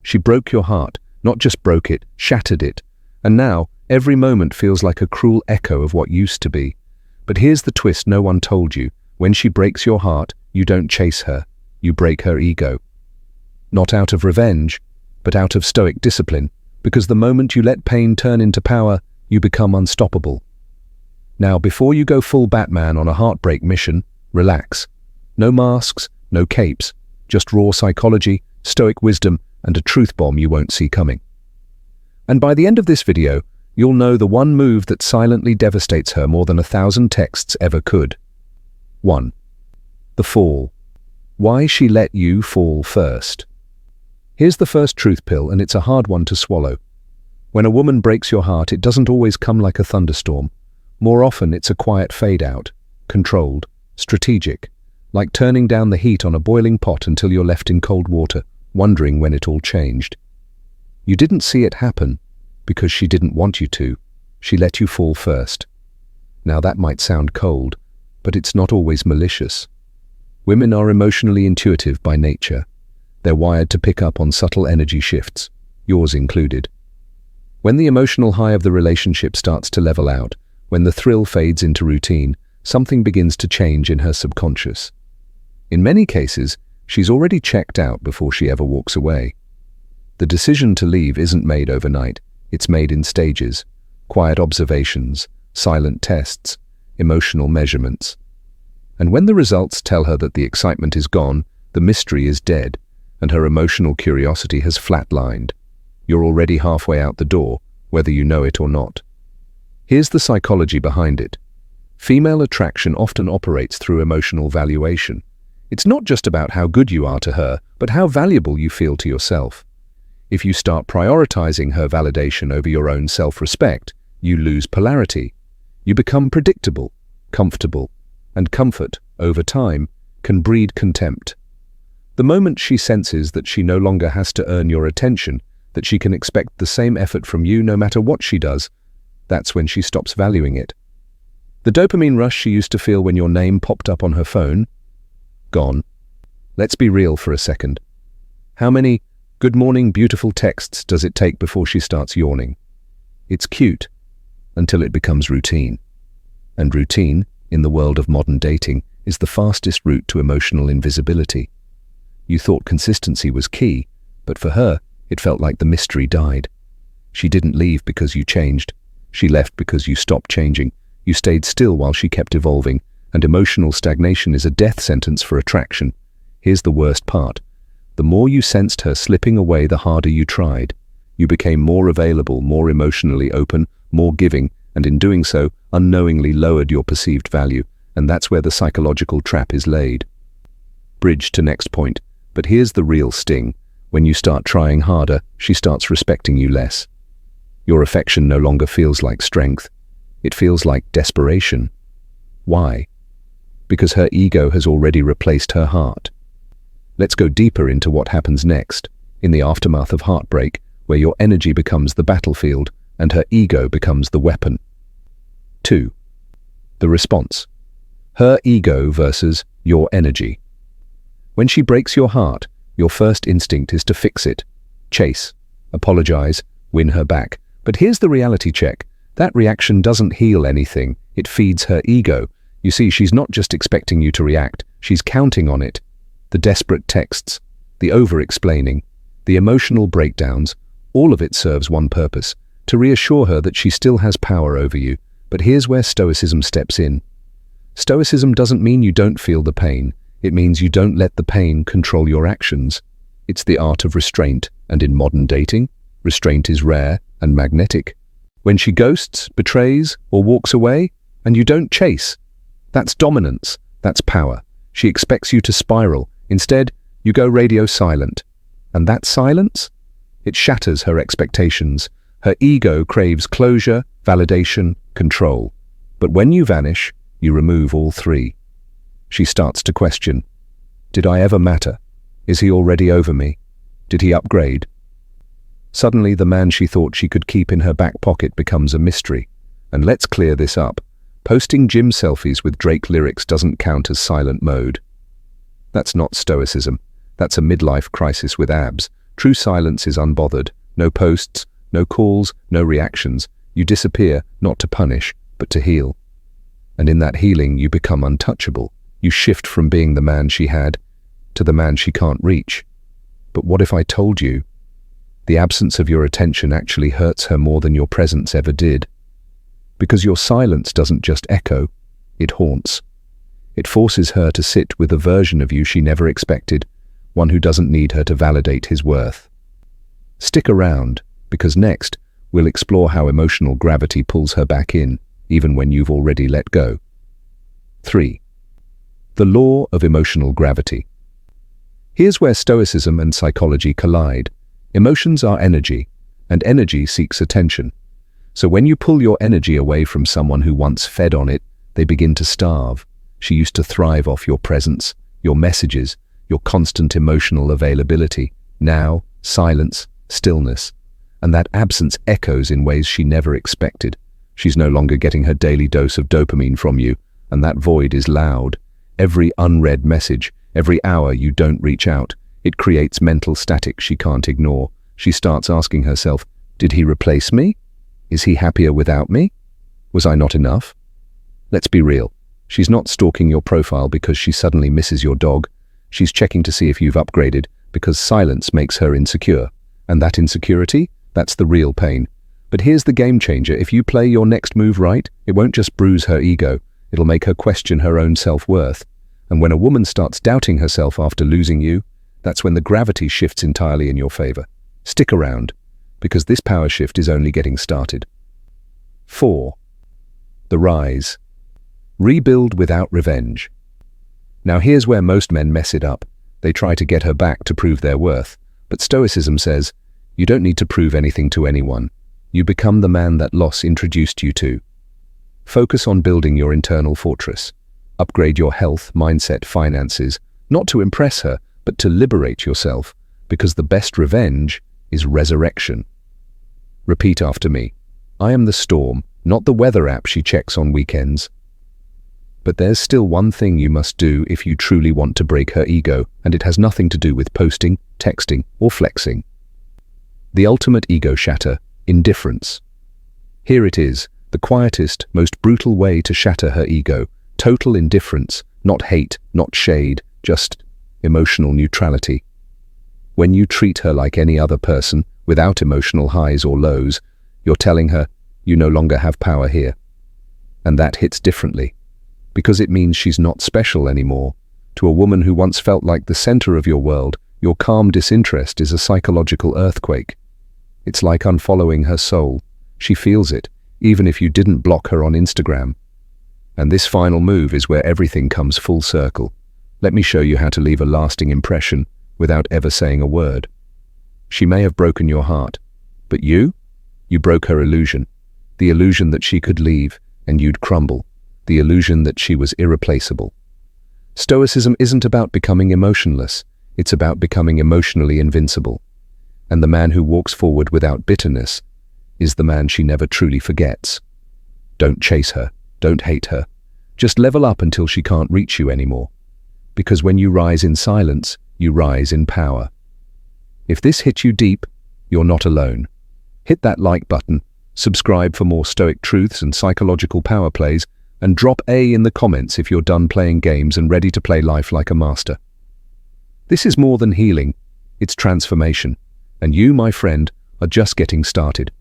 She broke your heart, not just broke it, shattered it. And now, every moment feels like a cruel echo of what used to be. But here's the twist no one told you. When she breaks your heart, you don't chase her. You break her ego. Not out of revenge, but out of Stoic discipline, because the moment you let pain turn into power, you become unstoppable. Now, before you go full Batman on a heartbreak mission, relax. No masks, no capes, just raw psychology, Stoic wisdom, and a truth bomb you won't see coming. And by the end of this video, you'll know the one move that silently devastates her more than 1,000 texts ever could. 1. The fall. Why she let you fall first. Here's the first truth pill, and it's a hard one to swallow. When a woman breaks your heart, it doesn't always come like a thunderstorm. More often, it's a quiet fade-out, controlled, strategic, like turning down the heat on a boiling pot until you're left in cold water, wondering when it all changed. You didn't see it happen because she didn't want you to. She let you fall first. Now that might sound cold, but it's not always malicious. Women are emotionally intuitive by nature. They're wired to pick up on subtle energy shifts, yours included. When the emotional high of the relationship starts to level out, when the thrill fades into routine, something begins to change in her subconscious. In many cases, she's already checked out before she ever walks away. The decision to leave isn't made overnight. It's made in stages, quiet observations, silent tests, emotional measurements. And when the results tell her that the excitement is gone, the mystery is dead, and her emotional curiosity has flatlined. You're already halfway out the door, whether you know it or not. Here's the psychology behind it. Female attraction often operates through emotional valuation. It's not just about how good you are to her, but how valuable you feel to yourself. If you start prioritizing her validation over your own self-respect, you lose polarity. You become predictable, comfortable, and comfort, over time, can breed contempt. The moment she senses that she no longer has to earn your attention, that she can expect the same effort from you no matter what she does, that's when she stops valuing it. The dopamine rush she used to feel when your name popped up on her phone, gone. Let's be real for a second. How many "good morning, beautiful" texts does it take before she starts yawning? It's cute, until it becomes routine. And routine, in the world of modern dating, is the fastest route to emotional invisibility. You thought consistency was key, but for her, it felt like the mystery died. She didn't leave because you changed. She left because you stopped changing. You stayed still while she kept evolving, and emotional stagnation is a death sentence for attraction. Here's the worst part. The more you sensed her slipping away, the harder you tried. You became more available, more emotionally open, more giving, and in doing so, unknowingly lowered your perceived value, and that's where the psychological trap is laid. Bridge to next point, but here's the real sting. When you start trying harder, she starts respecting you less. Your affection no longer feels like strength. It feels like desperation. Why? Because her ego has already replaced her heart. Let's go deeper into what happens next, in the aftermath of heartbreak, where your energy becomes the battlefield and her ego becomes the weapon. 2. The response. Her ego versus your energy. When she breaks your heart, your first instinct is to fix it, chase, apologize, win her back. But here's the reality check. That reaction doesn't heal anything. It feeds her ego. You see, she's not just expecting you to react, she's counting on it. The desperate texts, the over-explaining, the emotional breakdowns, all of it serves one purpose, to reassure her that she still has power over you. But here's where Stoicism steps in. Stoicism doesn't mean you don't feel the pain. It means you don't let the pain control your actions. It's the art of restraint, and in modern dating, restraint is rare and magnetic. When she ghosts, betrays, or walks away, and you don't chase, that's dominance, that's power. She expects you to spiral. Instead, you go radio silent. And that silence? It shatters her expectations. Her ego craves closure, validation, control. But when you vanish, you remove all three. She starts to question. Did I ever matter? Is he already over me? Did he upgrade? Suddenly, the man she thought she could keep in her back pocket becomes a mystery. And let's clear this up. Posting gym selfies with Drake lyrics doesn't count as silent mode. That's not Stoicism. That's a midlife crisis with abs, True silence is unbothered. No posts, no calls, no reactions. You disappear, not to punish, but to heal. And in that healing, you become untouchable. You shift from being the man she had to the man she can't reach. But what if I told you the absence of your attention actually hurts her more than your presence ever did? Because your silence doesn't just echo, it haunts. It forces her to sit with a version of you she never expected, one who doesn't need her to validate his worth. Stick around, because next, we'll explore how emotional gravity pulls her back in, even when you've already let go. 3. The law of emotional gravity. Here's where Stoicism and psychology collide. Emotions are energy, and energy seeks attention. So when you pull your energy away from someone who once fed on it, they begin to starve. She used to thrive off your presence, your messages, your constant emotional availability. Now, silence, stillness. And that absence echoes in ways she never expected. She's no longer getting her daily dose of dopamine from you, and that void is loud. Every unread message, every hour you don't reach out, it creates mental static she can't ignore. She starts asking herself, did he replace me? Is he happier without me? Was I not enough? Let's be real. She's not stalking your profile because she suddenly misses your dog. She's checking to see if you've upgraded because silence makes her insecure. And that insecurity? That's the real pain. But here's the game changer. If you play your next move right, it won't just bruise her ego. It'll make her question her own self-worth. And when a woman starts doubting herself after losing you, that's when the gravity shifts entirely in your favor. Stick around, because this power shift is only getting started. 4. The rise. Rebuild without revenge. Now here's where most men mess it up. They try to get her back to prove their worth. But Stoicism says, you don't need to prove anything to anyone. You become the man that loss introduced you to. Focus on building your internal fortress. Upgrade your health, mindset, finances, not to impress her, but to liberate yourself, because the best revenge is resurrection. Repeat after me. I am the storm, not the weather app she checks on weekends. But there's still one thing you must do if you truly want to break her ego, and it has nothing to do with posting, texting, or flexing. The ultimate ego shatter, indifference. Here it is, the quietest, most brutal way to shatter her ego. Total indifference, not hate, not shade, just emotional neutrality. When you treat her like any other person, without emotional highs or lows, you're telling her, you no longer have power here. And that hits differently, because it means she's not special anymore. To a woman who once felt like the center of your world, your calm disinterest is a psychological earthquake. It's like unfollowing her soul. She feels it, even if you didn't block her on Instagram. And this final move is where everything comes full circle. Let me show you how to leave a lasting impression without ever saying a word. She may have broken your heart, but you broke her illusion. The illusion that she could leave and you'd crumble. The illusion that she was irreplaceable. Stoicism isn't about becoming emotionless. It's about becoming emotionally invincible. And the man who walks forward without bitterness is the man she never truly forgets. Don't chase her. Don't hate her. Just level up until she can't reach you anymore. Because when you rise in silence, you rise in power. If this hit you deep, you're not alone. Hit that like button, subscribe for more Stoic truths and psychological power plays, and drop A in the comments if you're done playing games and ready to play life like a master. This is more than healing, it's transformation. And you, my friend, are just getting started.